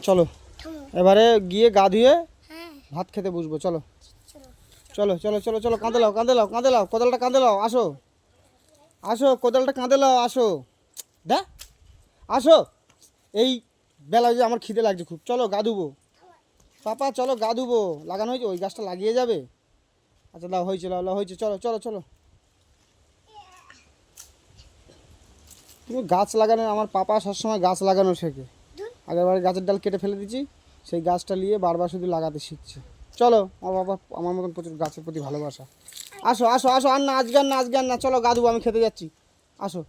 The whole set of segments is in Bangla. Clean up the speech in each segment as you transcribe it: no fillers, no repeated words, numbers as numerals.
চলো এবারে গিয়ে গা ধুয়ে ভাত খেতে বসবো। চলো চলো চলো চলো চলো, কাঁদে লাও কাঁদে লাও কাঁদে লাও, কোদালটা কাঁদে লাও, আসো আসো, কোদালটা কাঁদে লাও, আসো দা আসো। এই বেলায় যে আমার খিদে লাগছে খুব, চলো গা ধুবো। পাপা চলো গা ধুবো, লাগানো হয়েছে, ওই গাছটা লাগিয়ে যাবে। আচ্ছা দাও, হয়েছে, লাও লাও, হয়েছে, চলো চলো চলো। তুমি গাছ লাগানো, আমার পাপা সবসময় গাছ লাগানো শেখে। আগেরবার গাছের ডাল কেটে ফেলে দিচ্ছি, সেই গাছটা নিয়ে বারবার শুধু লাগাতে শিখছে। চলো, আমার বাবা আমার মতন প্রচুর গাছের প্রতি ভালোবাসা। আসো আসো আসো, আর না আজকে আর না আজকে আর না, চলো গা ধুবো, আমি খেতে যাচ্ছি। আসো,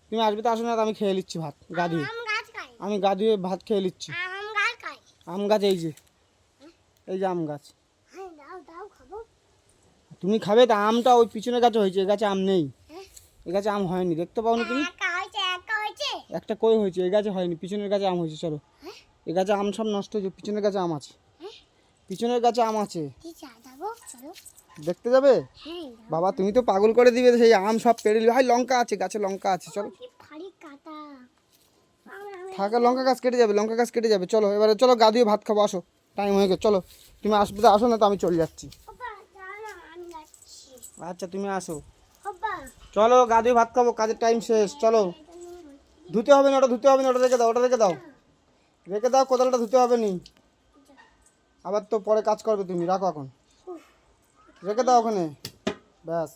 তুমি আসবে তো আসো, না তো আমি খেয়ে নিচ্ছি ভাত গা ধুয়ে। আমি গা ধুয়ে ভাত খেয়ে নিচ্ছি। আম গাছ এই যে, এই যে আম গাছ। তুমি খাবে তা? আমটা ওই পিছনের গাছে হয়েছে, এ গাছে আম নেই। এ গাছে আম হয়নি, দেখতে পাওনি তুমি? একটা কই হয়েছে, এই গাছে হয়নি, পিছনের গাছে আম হয়েছে। চলো, এ গাছে আম সব নষ্ট হয়েছে, পিছনের গাছে আম আছে। পিছনের গাছে আম আছে, দেখতে যাবে? বাবা তুমি তো পাগল করে দিবে, সেই আম সব পেড়ে নিবে। ভাই লঙ্কা আছে গাছে, লঙ্কা আছে, চলো। থাকা লঙ্কা গাছ কেটে যাবে, লঙ্কা গাছ কেটে যাবে। চলো এবারে চলো গা ধুয়ে ভাত খাবো, আসো, টাইম হয়ে গেছে। চলো, তুমি আসবে তো আসো, না তো আমি চলে যাচ্ছি। আচ্ছা তুমি আসো, চলো গা ধুয়ে ভাত খাবো, কাজের টাইম শেষ। চলো, ধুতে হবে না, ওটা ধুতে হবে না, ওটা রেখে দাও, ওটা রেখে দাও, রেখে দাও, কোদালটা ধুতে হবে নি, আবার তো পরে কাজ করবে তুমি, রাখো এখন, রেখে দাও ওখানে, ব্যাস।